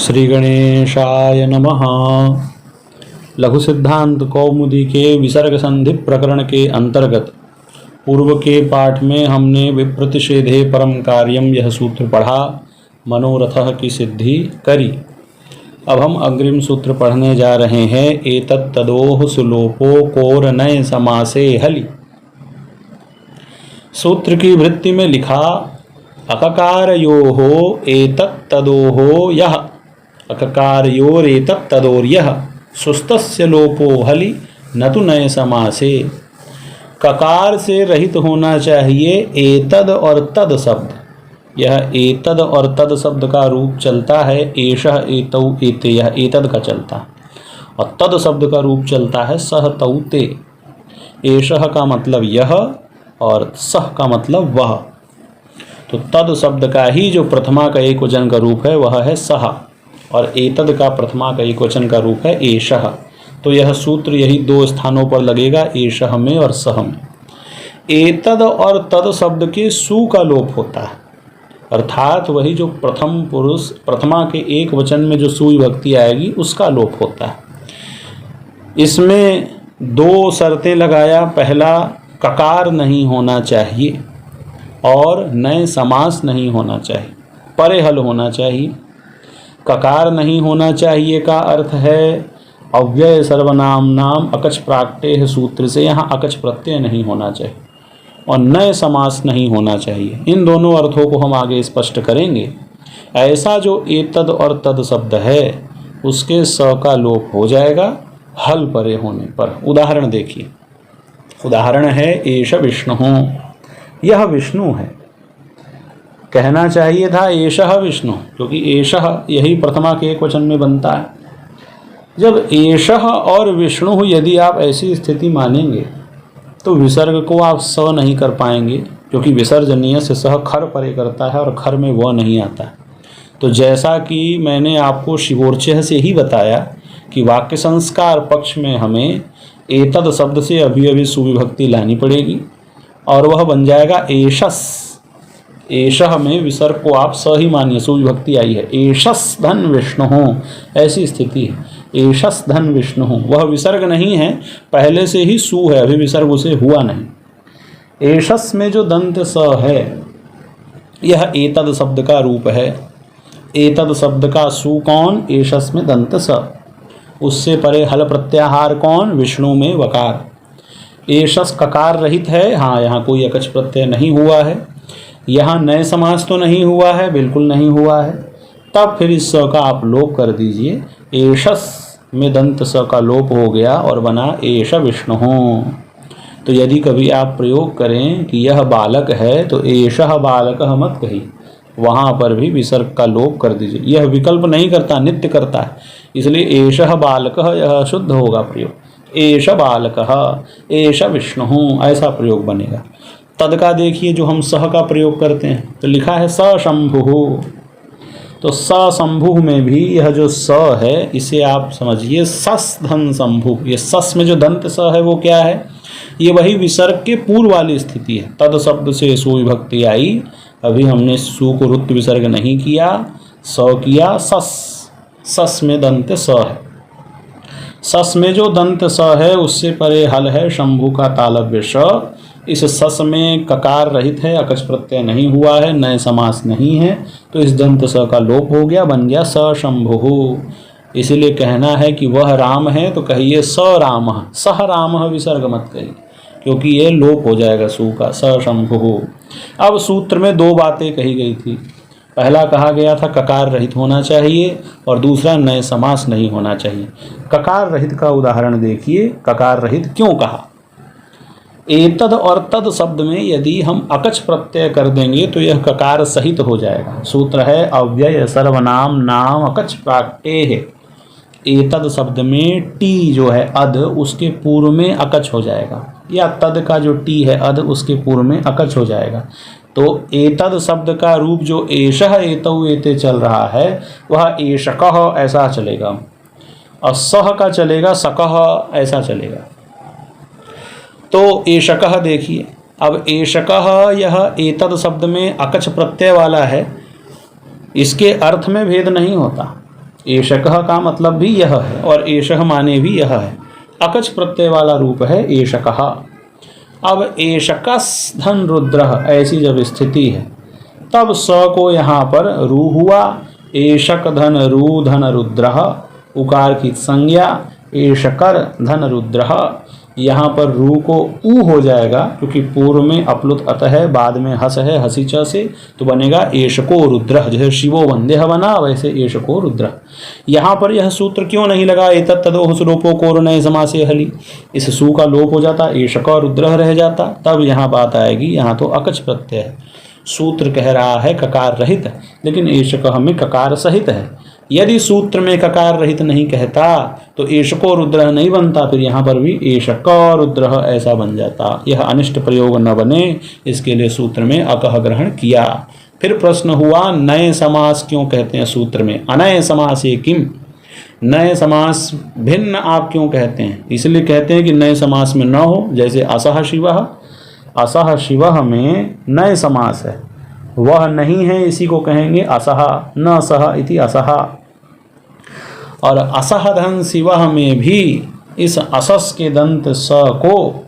श्री गणेशाय नमः। लघु सिद्धांत कौमुदी के विसर्ग संधि प्रकरण के अंतर्गत पूर्व के पाठ में हमने विप्रतिषेधे परम कार्यम यह सूत्र पढ़ा, मनोरथ की सिद्धि करी। अब हम अग्रिम सूत्र पढ़ने जा रहे हैं। एतत् तदोह सुलोपो कोर नय समासे हलि। सूत्र की वृत्ति में लिखा अककारयोः एतत् तदोः यः अककारयोरेतत् तदोर्यः सुस्तस्य लोपो हलि न तु नय समासे। ककार से रहित होना चाहिए एतद और तद शब्द। यह एतद और तद शब्द का रूप चलता है एषः एतौ एते, यह एतद का चलता है, और तद शब्द का रूप चलता है सह तौ ते। एषः का मतलब यह और सह का मतलब वह। तो तद शब्द का ही जो प्रथमा का एक वचन का रूप है वह है सह, और एतद का प्रथमा का एक वचन का रूप है एषः। तो यह सूत्र यही दो स्थानों पर लगेगा, एषः में और सह में। एतद और तद शब्द के सु का लोप होता है, अर्थात वही जो प्रथम पुरुष प्रथमा के एक वचन में जो सु विभक्ति आएगी उसका लोप होता है। इसमें दो शर्तें लगाया। पहला, ककार नहीं होना चाहिए और नए समास नहीं होना चाहिए, परे हल होना चाहिए। ककार नहीं होना चाहिए का अर्थ है अव्यय सर्वनाम नाम अकच प्राक्टेह सूत्र से यहाँ अकच प्रत्यय नहीं होना चाहिए, और नए समास नहीं होना चाहिए। इन दोनों अर्थों को हम आगे स्पष्ट करेंगे। ऐसा जो एतद और तद शब्द है उसके स का लोप हो जाएगा हल परे होने पर। उदाहरण देखिए। उदाहरण है एष विष्णु, यह विष्णु है। कहना चाहिए था एषः विष्णु, क्योंकि एषः यही प्रथमा के एक वचन में बनता है। जब एषः और विष्णु यदि आप ऐसी स्थिति मानेंगे तो विसर्ग को आप स नहीं कर पाएंगे, क्योंकि विसर्जनीय से सह खर परे करता है और खर में वह नहीं आता है। तो जैसा कि मैंने आपको शिवोर्चः से ही बताया कि वाक्य संस्कार पक्ष में हमें एतद शब्द से अभी अभी सुविभक्ति लानी पड़ेगी, और वह बन जाएगा एषस्। एषः में विसर्ग को आप स ही मानिए, सुविभक्ति आई है। एषस् धन विष्णु, ऐसी स्थिति है। एषस् धन विष्णु, वह विसर्ग नहीं है, पहले से ही सु है, अभी विसर्ग उसे हुआ नहीं। एषस् में जो दंत स है यह एतद शब्द का रूप है। एतद शब्द का सु कौन? एषस् में दंत स। उससे परे हल प्रत्याहार कौन? विष्णु में वकार। एषस् ककार रहित है, हाँ यहाँ कोई अकच प्रत्यय नहीं हुआ है। यहाँ नए समास तो नहीं हुआ है, बिल्कुल नहीं हुआ है। तब फिर इस स का आप लोप कर दीजिए। एषस् में दंत स का लोप हो गया और बना एष विष्णु। तो यदि कभी आप प्रयोग करें कि यह बालक है तो एषः बालकः मत कहिए, वहाँ पर भी विसर्ग का लोप कर दीजिए। यह विकल्प नहीं करता, नित्य करता है, इसलिए एषः बालकः यह शुद्ध होगा प्रयोग। एष बालकः, एष विष्णु, ऐसा प्रयोग बनेगा। तद का देखिए जो हम सह का प्रयोग करते हैं, तो लिखा है स शंभुः। तो स शंभु में भी यह जो स है इसे आप समझिए सस धन शंभु। ये सस में जो दंत स है वो क्या है? ये वही विसर्ग के पूर्व वाली स्थिति है। तद शब्द से सु विभक्ति आई, अभी हमने सु को रुत्त विसर्ग नहीं किया, स किया सस। सस में दंत स है। सस में जो दंत स है उससे परे हल है शंभु का तालव्य श। इस सस में ककार रहित है, अकच प्रत्यय नहीं हुआ है, नए समास नहीं है, तो इस दंत स का लोप हो गया, बन गया स शंभुः। इसीलिए कहना है कि वह राम है तो कहिए स रामः, सह रामः विसर्ग मत कहिए, क्योंकि ये लोप हो जाएगा सु का, स शंभुः। अब सूत्र में दो बातें कही गई थी। पहला कहा गया था ककार रहित होना चाहिए, और दूसरा नए समास नहीं होना चाहिए। ककार रहित का उदाहरण देखिए। ककार रहित क्यों कहा? एतद और तद शब्द में यदि हम अकच प्रत्यय कर देंगे तो यह ककार सहित हो जाएगा। सूत्र है अव्यय सर्वनाम नाम अकच प्राक्टेह। एतद शब्द में टी जो है अद, उसके पूर्व में अकच हो जाएगा, या तद का जो टी है अद उसके पूर्व में अकच हो जाएगा। तो एतद शब्द का रूप जो एषः एतौ एते चल रहा है वह एषकः ऐसा चलेगा, और सह का चलेगा सकः ऐसा चलेगा। तो एषकः देखिए, अब एषकः यह एतद शब्द में अकच प्रत्यय वाला है, इसके अर्थ में भेद नहीं होता। एषकः का मतलब भी यह है और एषः माने भी यह है। अकच प्रत्यय वाला रूप है एषकः। अब एषकस् धन रुद्रः ऐसी जब स्थिति है तब स को यहाँ पर रू हुआ। एषक धन रू धन रुद्रः उकार की संज्ञा। एषकर धन रुद्रः यहाँ पर रू को ऊ हो जाएगा क्योंकि पूर्व में अपलुत अत है, बाद में हस है हसी च से, तो बनेगा एषको रुद्रः। जैसे शिवो वंद्यः बना वैसे एषको रुद्रः। यहाँ पर यह सूत्र क्यों नहीं लगा एतत् तदोह सुलोपो कोर नए समासे हली, इस सु का लोप हो जाता, एषको रुद्रः रह जाता, तब यहाँ बात आएगी। यहाँ तो अकच प्रत्यय है, सूत्र कह रहा है ककार रहित, लेकिन एषकः में ककार सहित है। यदि सूत्र में ककार रहित नहीं कहता तो एषको रुद्रः नहीं बनता, फिर यहाँ पर भी एषको रुद्रः ऐसा बन जाता। यह अनिष्ट प्रयोग न बने इसके लिए सूत्र में अकह ग्रहण किया। फिर प्रश्न हुआ नए समास क्यों कहते हैं सूत्र में, अनय समासे किम, नए समास भिन्न आप क्यों कहते हैं? इसलिए कहते हैं कि नए समास में न हो, जैसे असह शिवः, असह शिवः में नए समास है, वह नहीं है, इसी को कहेंगे असह, न सह इति असह। और असह धन शिवः में भी इस असस के दंत स को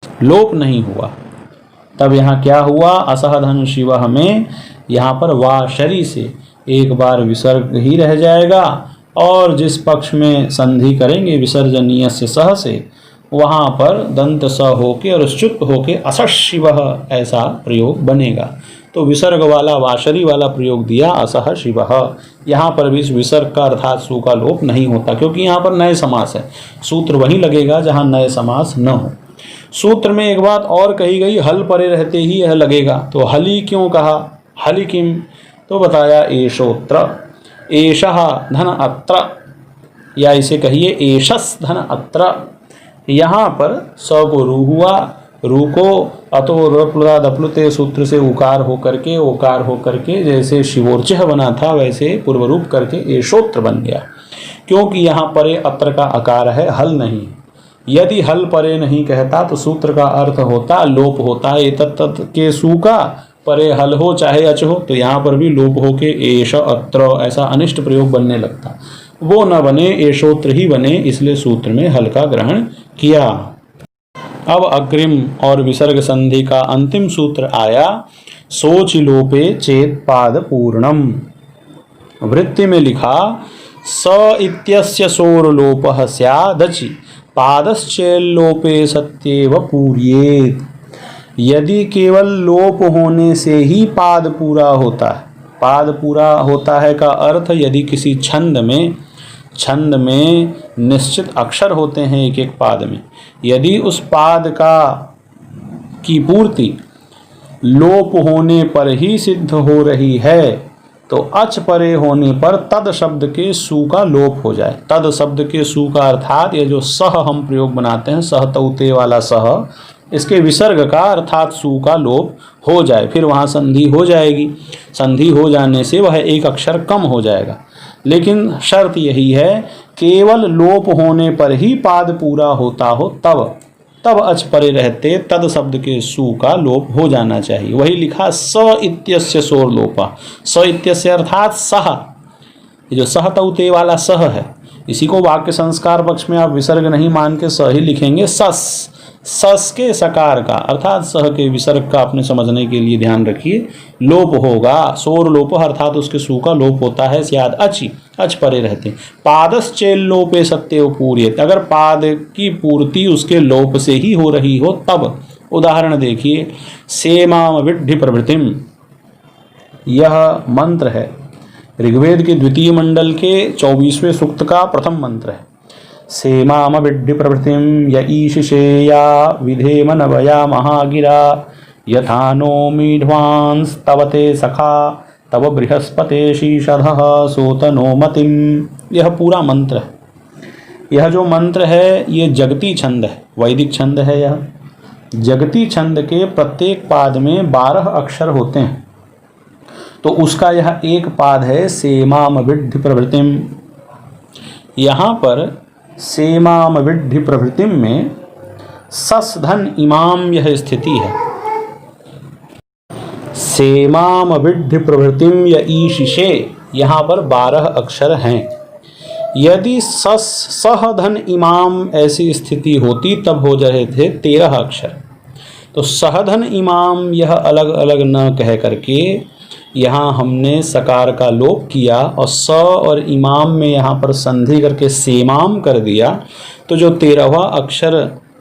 लोप नहीं हुआ, तब यहाँ क्या हुआ, असह धन शिवः में यहाँ पर वाशरी से एक बार विसर्ग ही रह जाएगा और जिस पक्ष में संधि करेंगे विसर्जनीय से सह से, वहाँ पर दंत स होके और चुप होके असश शिवः ऐसा प्रयोग बनेगा। तो विसर्ग वाला वाशरी वाला प्रयोग दिया असह शिवः। यहाँ पर भी इस विसर्ग का अर्थात सु का लोप नहीं होता क्योंकि यहाँ पर नए समास है, सूत्र वहीं लगेगा जहाँ नए समास न हो। सूत्र में एक बात और कही गई, हल परे रहते ही यह लगेगा, तो हली क्यों कहा, हली किम, तो बताया एषोत्र, एषः धन अत्र, या इसे कहिए एषस् धन अत्र। यहाँ पर स को रू हुआ, रू को अतो रप्लुते सूत्र से उकार होकर के ओकार होकर के जैसे शिवोर्चः बना था वैसे पूर्व रूप करके एषोत्र बन गया, क्योंकि यहाँ परे अत्र का आकार है, हल नहीं। यदि हल परे नहीं कहता तो सूत्र का अर्थ होता लोप होता है, एतत् के सु का परे हल हो चाहे अच हो, तो यहाँ पर भी लोप हो के एष अत्र ऐसा अनिष्ट प्रयोग बनने लगता, वो न बने, एषोत्र ही बने, इसलिए सूत्र में हल का ग्रहण किया। अब अग्रिम और विसर्ग संधि का अंतिम सूत्र आया, सोच लोपे चेत पाद पूर्णम। वृत्ति में लिखा स इत्यस्य सोर लोपः स्यादचि पादश्चेल्लोपे सत्येव पूर्येत। यदि केवल लोप होने से ही पाद पूरा होता है, पाद पूरा होता है का अर्थ यदि किसी छंद में निश्चित अक्षर होते हैं एक एक पाद में, यदि उस पाद की पूर्ति लोप होने पर ही सिद्ध हो रही है तो अच परे होने पर तद शब्द के सु का लोप हो जाए। तद शब्द के सु का अर्थात ये जो सह हम प्रयोग बनाते हैं, सह तौते वाला सह, इसके विसर्ग का अर्थात सु का लोप हो जाए, फिर वहाँ संधि हो जाएगी। संधि हो जाने से वह एक अक्षर कम हो जाएगा, लेकिन शर्त यही है केवल लोप होने पर ही पाद पूरा होता हो तब अच परे रहते तद शब्द के सु का लोप हो जाना चाहिए। वही लिखा स इत्यस्य सोर लोपा, स इत्यस्य अर्थात सह, ये जो सह तौते वाला सह है, इसी को वाक्य संस्कार पक्ष में आप विसर्ग नहीं मान के स ही लिखेंगे। सस के सकार का अर्थात सह के विसर्ग का अपने समझने के लिए ध्यान रखिए, लोप होगा, सोर लोप अर्थात उसके सु का लोप होता है, स्याद अचि, अच परे रहते। पादश्चेल लोपे सत्येव पूर्येत, अगर पाद की पूर्ति उसके लोप से ही हो रही हो तब। उदाहरण देखिए, सेमाम विड्ढि प्रभृतिम, यह मंत्र है ऋग्वेद के द्वितीय मंडल के 24वें सूक्त का प्रथम मंत्र है। सेमाम विड्ढि प्रभृतिम य ईशिषेया विधेम नवया महागिरा यथा नो मीढ्वांस तवते सखा तव बृहस्पते शीषधः सोतनो मतिम। यह पूरा मंत्र है। यह जो मंत्र है ये जगती छंद है, वैदिक छंद है। यह जगती छंद के प्रत्येक पाद में 12 अक्षर होते हैं, तो उसका यह एक पाद है सेमाम विड्ढि प्रभृतिम। यहाँ पर सेमाम विड्ढि प्रभृतिम में सस धन इमाम यह स्थिति है। सेमाम विड्ढि प्रभृतिम य ईशिषे, यहाँ पर 12 अक्षर हैं। यदि सस सह धन इमाम ऐसी स्थिति होती तब हो रहे थे 13 अक्षर। तो सहधन इमाम यह अलग अलग न कह करके यहाँ हमने सकार का लोप किया और स और इमाम में यहाँ पर संधि करके सेमाम कर दिया। तो जो 13वां अक्षर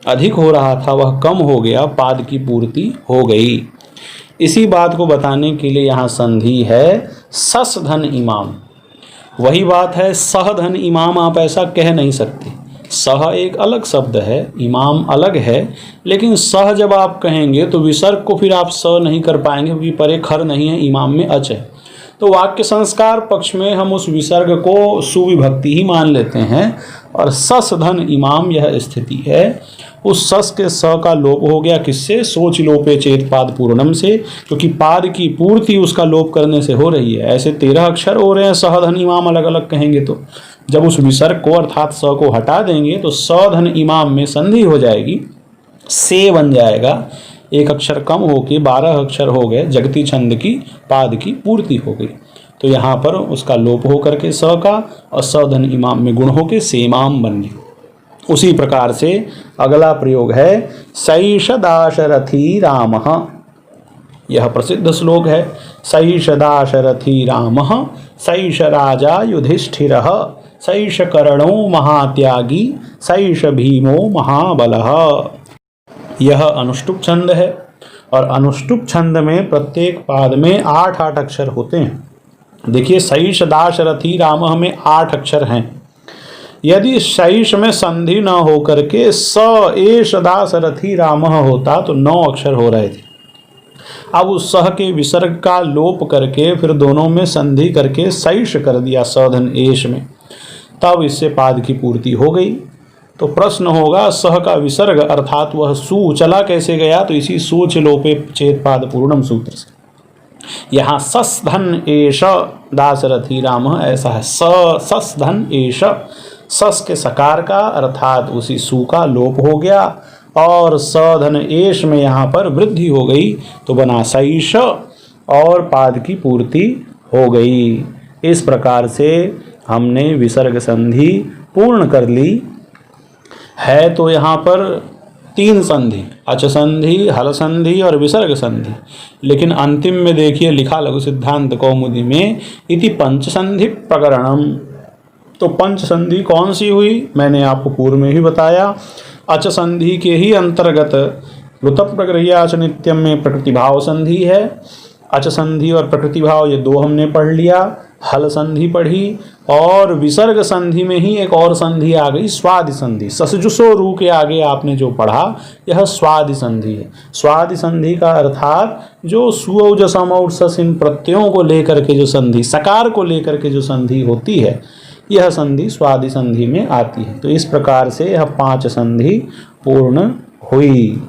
अधिक हो रहा था वह कम हो गया, पाद की पूर्ति हो गई। इसी बात को बताने के लिए यहाँ संधि है सस धन इमाम। वही बात है, सह धन इमाम आप ऐसा कह नहीं सकते। सह एक अलग शब्द है, इमाम अलग है, लेकिन सह जब आप कहेंगे तो विसर्ग को फिर आप स नहीं कर पाएंगे क्योंकि परे खर नहीं है, इमाम में अच है। तो वाक्य संस्कार पक्ष में हम उस विसर्ग को सुविभक्ति ही मान लेते हैं और सस धन इमाम यह स्थिति है। उस सस के स का लोप हो गया, किससे? सोच लोपे चेत पाद पूर्णम से, क्योंकि पाद की पूर्ति उसका लोप करने से हो रही है। ऐसे 13 अक्षर हो रहे हैं, सह धन इमाम अलग अलग कहेंगे तो जब उस विसर्ग को अर्थात स को हटा देंगे तो स धन इमाम में संधि हो जाएगी, से बन जाएगा, एक अक्षर कम होके 12 अक्षर हो गए, जगती छंद की पाद की पूर्ति हो गई। तो यहाँ पर उसका लोप हो करके स का और स धन इमाम में गुण होके सेमाम बन गया। उसी प्रकार से अगला प्रयोग है सैष दाशरथी रामः। यह प्रसिद्ध श्लोक है। सैष दाशरथी रामः सैष राजा युधिष्ठिरः सैष कर्णो महात्यागी सैष भीमो महाबलः। यह अनुष्टुप छंद है और अनुष्टुप छंद में प्रत्येक पाद में 8-8 अक्षर होते हैं। देखिए, सैष दाशरथी रामः में 8 अक्षर हैं। यदि शैष में संधि न हो करके स एष दाशरथी रामः होता तो 9 अक्षर हो रहे थे। अब उस सह के विसर्ग का लोप करके फिर दोनों में संधि करके शैष कर दिया सधन एष में, तब इससे पाद की पूर्ति हो गई। तो प्रश्न होगा सह का विसर्ग अर्थात वह सु चला कैसे गया? तो इसी सोच लोपे चेत पाद पूर्णम सूत्र से। यहाँ सस धन एष दाशरथी रामः ऐसा है, सस धन एष, सस के सकार का अर्थात उसी सु का लोप हो गया और स धन एष में यहाँ पर वृद्धि हो गई तो बना सैष और पाद की पूर्ति हो गई। इस प्रकार से हमने विसर्ग संधि पूर्ण कर ली है। तो यहाँ पर 3 संधि, अच संधि, हल संधि और विसर्ग संधि, लेकिन अंतिम में देखिए लिखा लघु सिद्धांत कौमुदी में इति पंच संधि प्रकरणम। तो पंच संधि कौन सी हुई? मैंने आपको पूर्व में ही बताया। अच संधि के ही अंतर्गत लुतप प्रक्रियाच नित्यम में प्रकृति भाव संधि है। अच संधि और प्रकृति भाव ये 2 हमने पढ़ लिया। हल संधि पढ़ी और विसर्ग संधि में ही एक और संधि आ गई, स्वादि संधि। ससजुसो रू के आगे आपने जो पढ़ा यह स्वादि संधि है। स्वादि संधि का अर्थात जो सुऔ जसम और सस इन प्रत्ययों को लेकर के जो संधि, सकार को लेकर के जो संधि होती है, यह संधि स्वादि संधि में आती है। तो इस प्रकार से यह 5 संधि पूर्ण हुई।